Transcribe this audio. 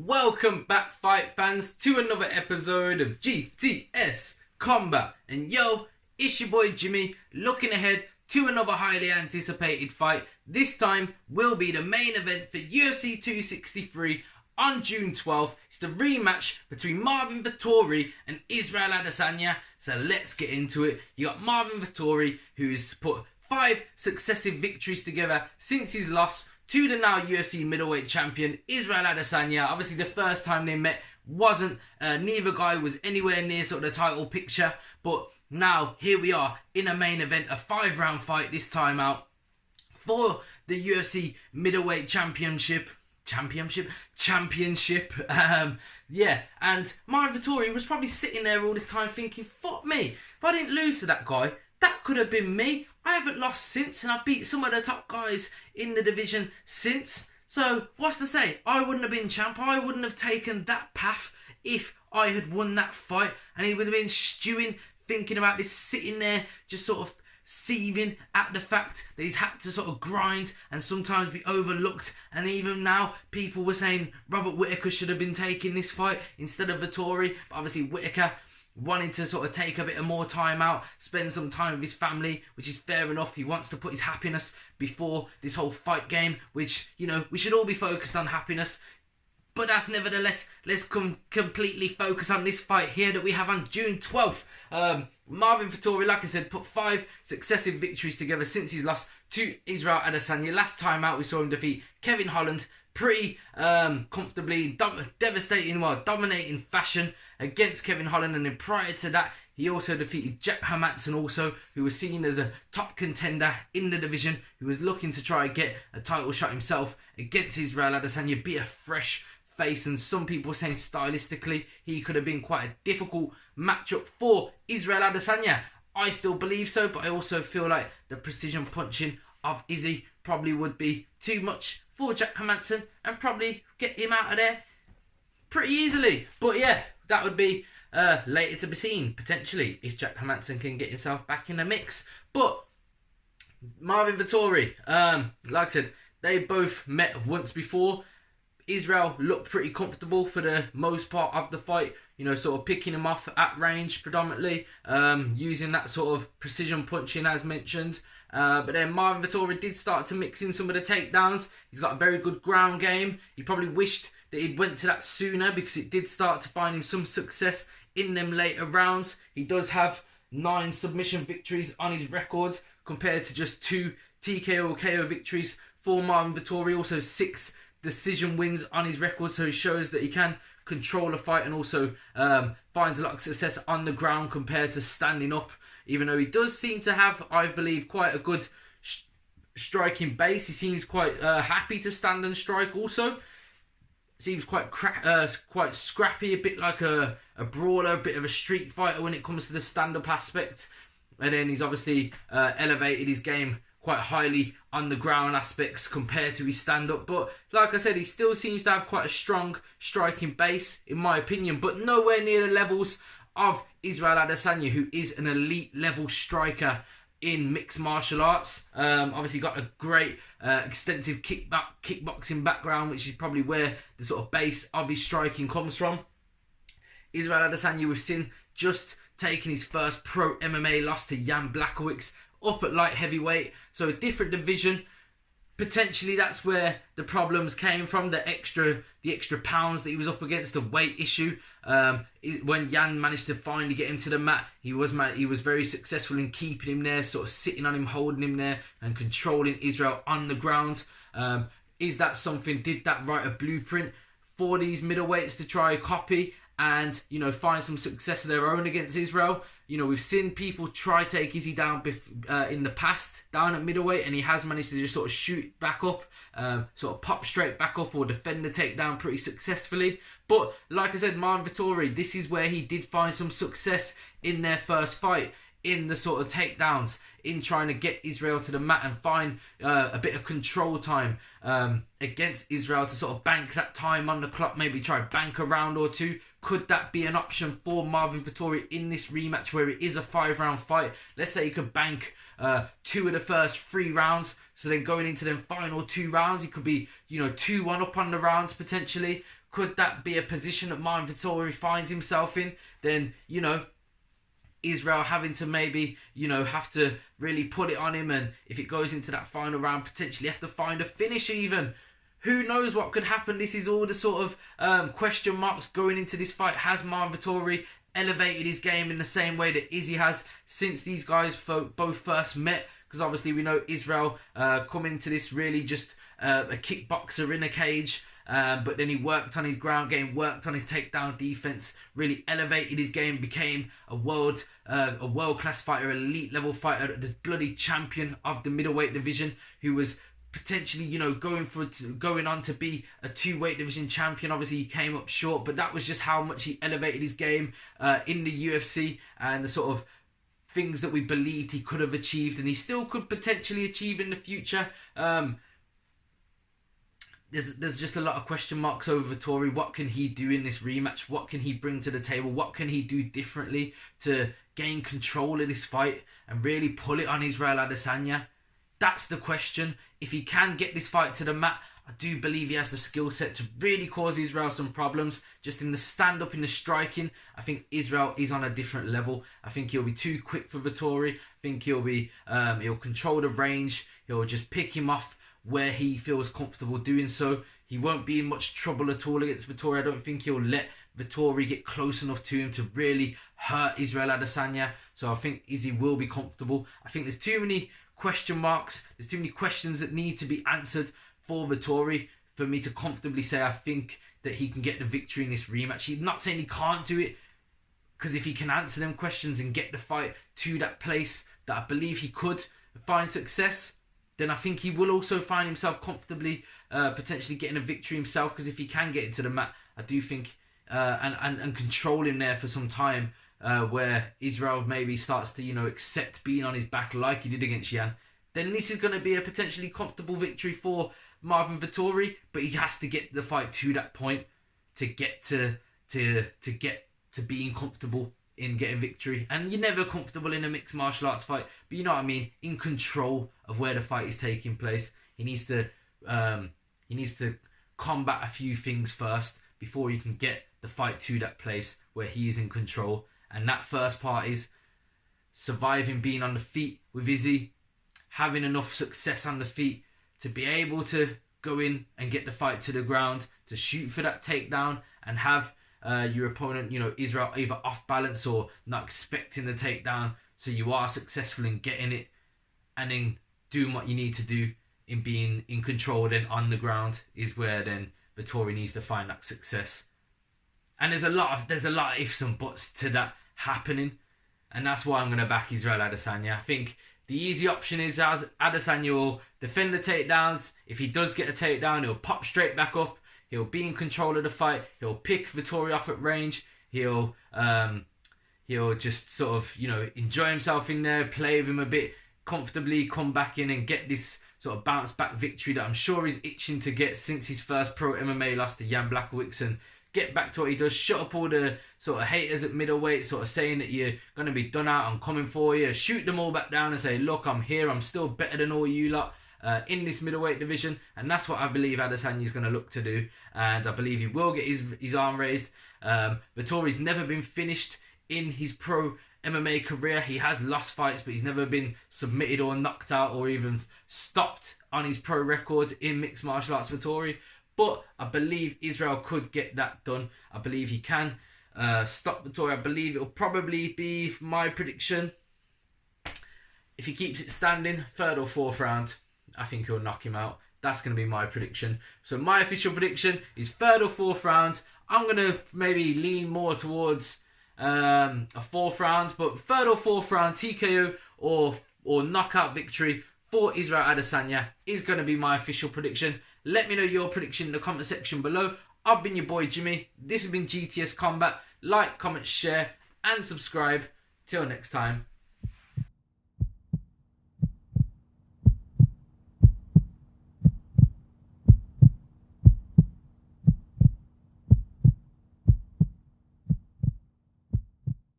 Welcome back, fight fans, to another episode of GTS Combat. And yo, it's your boy Jimmy, looking ahead to another highly anticipated fight. This time will be the main event for UFC 263 on June 12th. It's the rematch between Marvin Vettori and Israel Adesanya. So let's get into it. You got Marvin Vettori, who's put 5 successive victories together since his loss to the now UFC middleweight champion Israel Adesanya. Obviously the first time they met wasn't, neither guy was anywhere near sort of the title picture, but now here we are in a main event, a 5-round fight this time out for the UFC middleweight championship. Yeah, and Marvin Vettori was probably sitting there all this time thinking, fuck me, if I didn't lose to that guy, that could have been me. I haven't lost since, and I've beat some of the top guys in the division since. So, what's to say? I wouldn't have been champ. I wouldn't have taken that path if I had won that fight. And he would have been stewing, thinking about this, sitting there, just sort of seething at the fact that he's had to sort of grind and sometimes be overlooked. And even now, people were saying Robert Whittaker should have been taking this fight instead of Vettori. But obviously, Whittaker wanting to sort of take a bit of more time out, spend some time with his family, which is fair enough. He wants to put his happiness before this whole fight game, which, you know, we should all be focused on happiness. But that's nevertheless, let's completely focus on this fight here that we have on June 12th. Marvin Vettori, like I said, put 5 successive victories together since his loss to Israel Adesanya. Last time out, we saw him defeat Kevin Holland pretty comfortably, dominating fashion against Kevin Holland. And then prior to that, he also defeated Jack Hermansson, also, who was seen as a top contender in the division, who was looking to try and get a title shot himself against Israel Adesanya, be a fresh face. And some people saying stylistically he could have been quite a difficult matchup for Israel Adesanya. I still believe so, but I also feel like the precision punching of Izzy probably would be too much for Jack Hermansson and probably get him out of there pretty easily. But yeah, that would be later to be seen, potentially, if Jack Hermansson can get himself back in the mix. But Marvin Vettori, like I said, they both met once before. Israel looked pretty comfortable for the most part of the fight, you know, sort of picking him off at range predominantly, using that sort of precision punching as mentioned. But then Marvin Vettori did start to mix in some of the takedowns. He's got a very good ground game. He probably wished that he'd went to that sooner, because it did start to find him some success in them later rounds. He does have 9 submission victories on his record compared to just 2 TKO or KO victories for Marvin Vettori. Also 6 decision wins on his record, so it shows that he can control a fight and also finds a lot of success on the ground compared to standing up, even though he does seem to have, I believe, quite a good striking base. He seems quite happy to stand and strike also. Seems quite scrappy, a bit like a brawler, a bit of a street fighter when it comes to the stand-up aspect. And then he's obviously elevated his game quite highly on the ground aspects compared to his stand-up. But like I said, he still seems to have quite a strong striking base, in my opinion, but nowhere near the levels of Israel Adesanya, who is an elite level striker in mixed martial arts. Obviously got a great extensive kickboxing background, which is probably where the sort of base of his striking comes from. Israel Adesanya, we've seen just taking his first pro MMA loss to Jan Blachowicz up at light heavyweight, so a different division. Potentially that's where the problems came from, the extra pounds that he was up against, the weight issue. When Jan managed to finally get him to the mat, he was very successful in keeping him there, sort of sitting on him, holding him there, and controlling Israel on the ground. Is that something? Did that write a blueprint for these middleweights to try and copy and, you know, find some success of their own against Israel? You know, we've seen people try take Izzy down in the past, down at middleweight, and he has managed to just sort of shoot back up, sort of pop straight back up or defend the takedown pretty successfully. But like I said, Marvin Vettori, this is where he did find some success in their first fight. in the sort of takedowns, in trying to get Israel to the mat and find a bit of control time against Israel to sort of bank that time on the clock, maybe try bank a round or two. Could that be an option for Marvin Vettori in this rematch where it is a 5-round fight? Let's say he could bank 2 of the first 3 rounds, so then going into them final 2 rounds, he could be, 2-1 up on the rounds potentially. Could that be a position that Marvin Vettori finds himself in? Then, Israel having to maybe, have to really put it on him, and if it goes into that final round, potentially have to find a finish even. Who knows what could happen? This is all the sort of question marks going into this fight. Has Marvin Vettori elevated his game in the same way that Izzy has since these guys both first met? Because obviously we know Israel coming to this really just a kickboxer in a cage. But then he worked on his ground game, worked on his takedown defense, really elevated his game, became a world-class fighter, elite level fighter, the bloody champion of the middleweight division, who was potentially, going on to be a 2-weight division champion. Obviously, he came up short, but that was just how much he elevated his game in the UFC and the sort of things that we believed he could have achieved and he still could potentially achieve in the future. There's just a lot of question marks over Vettori. What can he do in this rematch? What can he bring to the table? What can he do differently to gain control of this fight and really pull it on Israel Adesanya? That's the question. If he can get this fight to the mat, I do believe he has the skill set to really cause Israel some problems. Just in the stand-up, in the striking, I think Israel is on a different level. I think he'll be too quick for Vettori. I think he'll control the range. He'll just pick him off where he feels comfortable doing so. He won't be in much trouble at all against Vettori. I don't think he'll let Vettori get close enough to him to really hurt Israel Adesanya. So I think Izzy will be comfortable. I think there's too many question marks. There's too many questions that need to be answered for Vettori for me to comfortably say I think that he can get the victory in this rematch. He's not saying he can't do it, because if he can answer them questions and get the fight to that place that I believe he could find success, then I think he will also find himself comfortably potentially getting a victory himself. Because if he can get it to the mat, I do think and control him there for some time, where Israel maybe starts to accept being on his back like he did against Yan, then this is going to be a potentially comfortable victory for Marvin Vettori. But he has to get the fight to that point to get to being comfortable in getting victory. And you're never comfortable in a mixed martial arts fight, but you know what I mean, in control of where the fight is taking place. He needs to combat a few things first before you can get the fight to that place where he is in control. And that first part is surviving being on the feet with Izzy, having enough success on the feet to be able to go in and get the fight to the ground, to shoot for that takedown and have your opponent, Israel, either off balance or not expecting the takedown, so you are successful in getting it and then doing what you need to do in being in control. Then on the ground is where then Vettori needs to find that success. And there's a lot of ifs and buts to that happening, and that's why I'm going to back Israel Adesanya. I think the easy option is as Adesanya will defend the takedowns. If he does get a takedown, he'll pop straight back up. He'll be in control of the fight. He'll pick Vettori off at range. He'll just sort of, enjoy himself in there, play with him a bit comfortably, come back in and get this sort of bounce back victory that I'm sure he's itching to get since his first pro MMA loss to Jan Blachowicz, and get back to what he does, shut up all the sort of haters at middleweight, sort of saying that you're going to be done out, I'm coming for you, shoot them all back down and say, look, I'm here, I'm still better than all you lot in this middleweight division. And that's what I believe Adesanya is going to look to do, and I believe he will get his arm raised. Vettori's never been finished in his pro MMA career. He has lost fights, but he's never been submitted or knocked out or even stopped on his pro record in mixed martial arts, Vettori. But I believe Israel could get that done. I believe he can stop Vettori. I believe it'll probably be my prediction. If he keeps it standing, 3rd or 4th round, I think he'll knock him out. That's going to be my prediction. So my official prediction is 3rd or 4th round. I'm going to maybe lean more towards a 4th round, but 3rd or 4th round TKO or knockout victory for Israel Adesanya is going to be my official prediction. Let me know your prediction in the comment section below. I've been your boy Jimmy. This has been GTS Combat. Like, comment, share and subscribe. Till next time.